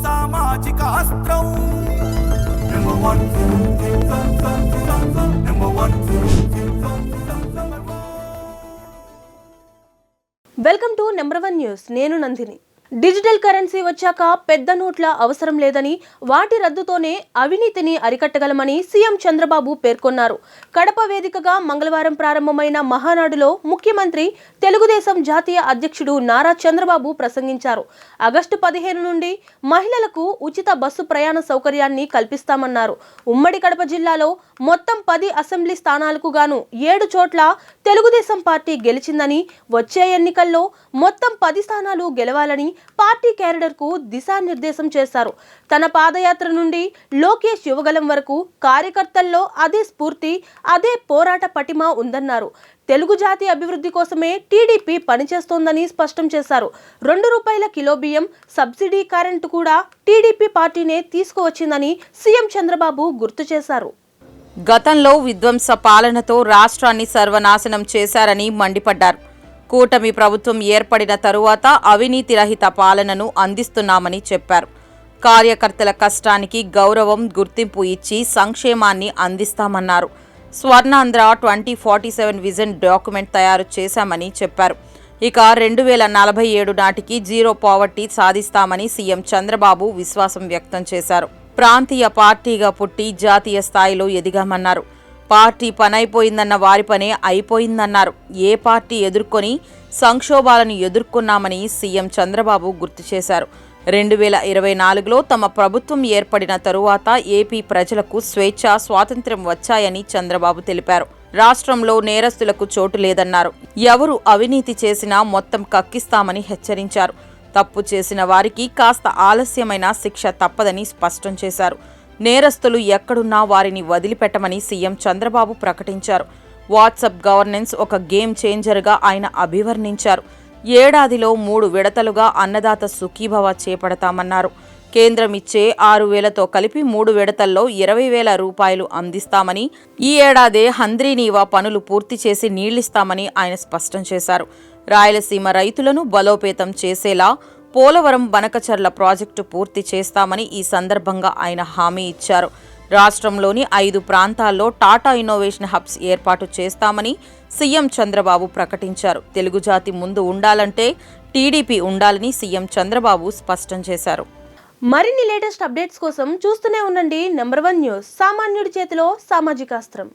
సామాజిక అస్త్రం welcome to number 1 news. నేను నందిని. డిజిటల్ కరెన్సీ వచ్చాక పెద్ద నోట్ల అవసరం లేదని, వాటి రద్దుతోనే అవినీతిని అరికట్టగలమని సీఎం చంద్రబాబు పేర్కొన్నారు. కడప వేదికగా మంగళవారం ప్రారంభమైన మహానాడులో ముఖ్యమంత్రి, తెలుగుదేశం జాతీయ అధ్యక్షుడు నారా చంద్రబాబు ప్రసంగించారు. ఆగస్టు 15 నుండి మహిళలకు ఉచిత బస్సు ప్రయాణ సౌకర్యాన్ని కల్పిస్తామన్నారు. ఉమ్మడి కడప జిల్లాలో మొత్తం 10 అసెంబ్లీ స్థానాలకు గాను 7 చోట్ల తెలుగుదేశం పార్టీ గెలిచిందని, వచ్చే ఎన్నికల్లో మొత్తం 10 స్థానాలు గెలవాలని పార్టీ క్యాడర్కు దిశానిర్దేశం చేశారు. తన పాదయాత్ర నుండి లోకేష్ యువగలం వరకు కార్యకర్తల్లో అదే స్ఫూర్తి, అదే పోరాట పటిమ ఉందన్నారు. తెలుగు జాతి అభివృద్ధి కోసమే టీడీపీ పనిచేస్తోందని స్పష్టం చేశారు. ₹2 కిలో బియ్యం, సబ్సిడీ కరెంటు కూడా టీడీపీ పార్టీనే తీసుకువచ్చిందని సీఎం చంద్రబాబు గుర్తు చేశారు. గతంలో విధ్వంస పాలనతో రాష్ట్రాన్ని సర్వనాశనం చేశారని మండిపడ్డారు. కూటమి ప్రభుత్వం ఏర్పడిన తరువాత అవినీతి రహిత పాలనను అందిస్తున్నామని చెప్పారు. కార్యకర్తల కష్టానికి గౌరవం, గుర్తింపు ఇచ్చి సంక్షేమాన్ని అందిస్తామన్నారు. స్వర్ణాంధ్ర 2047 విజన్ డాక్యుమెంట్ తయారు చేశామని చెప్పారు. ఇక 2047 నాటికి జీరో పావర్టీ సాధిస్తామని సీఎం చంద్రబాబు విశ్వాసం వ్యక్తం చేశారు. ప్రాంతీయ పార్టీగా పుట్టి జాతీయ స్థాయిలో ఎదిగామన్నారు. పార్టీ పనైపోయిందన్న వారి పనే అయిపోయిందన్నారు. ఏ పార్టీ ఎదుర్కొని సంక్షోభాలను ఎదుర్కొన్నామని సీఎం చంద్రబాబు గుర్తు చేశారు. 2024లో తమ ప్రభుత్వం ఏర్పడిన తరువాత ఏపీ ప్రజలకు స్వేచ్ఛ, స్వాతంత్ర్యం వచ్చాయని చంద్రబాబు తెలిపారు. రాష్ట్రంలో నేరస్తులకు చోటు లేదన్నారు. ఎవరు అవినీతి చేసినా మొత్తం కక్కిస్తామని హెచ్చరించారు. తప్పు చేసిన వారికి కాస్త ఆలస్యమైన శిక్ష తప్పదని స్పష్టం చేశారు. నేరస్తులు ఎక్కడున్నా వారిని వదిలిపెట్టమని సీఎం చంద్రబాబు ప్రకటించారు. వాట్సాప్ గవర్నెన్స్ ఒక గేమ్ చేంజర్గా ఆయన అభివర్ణించారు. ఏడాదిలో 3 విడతలుగా అన్నదాత సుఖీభవ చేపడతామన్నారు. కేంద్రం ఇచ్చే 6,000తో కలిపి 3 విడతల్లో ₹20,000 అందిస్తామని, ఈ ఏడాదే హంద్రీనీవా పనులు పూర్తి చేసి నీళ్లిస్తామని ఆయన స్పష్టం చేశారు. రాయలసీమ రైతులను బలోపేతం చేసేలా పోలవరం బనకచర్ల ప్రాజెక్టు పూర్తి చేస్తామని ఈ సందర్భంగా ఆయన హామీ ఇచ్చారు. రాష్ట్రంలోని 5 ప్రాంతాల్లో టాటా ఇన్నోవేషన్ హబ్స్ ఏర్పాటు చేస్తామని సీఎం చంద్రబాబు ప్రకటించారు. తెలుగు జాతి ముందు ఉండాలంటే టీడీపీ ఉండాలని సీఎం చంద్రబాబు స్పష్టం చేశారు. మరిన్ని లేటెస్ట్ అప్డేట్స్ కోసం చూస్తూనే ఉండండి నంబర్ 1 న్యూస్. సామాన్యుడి చేతిలో సామాజిక అస్త్రం.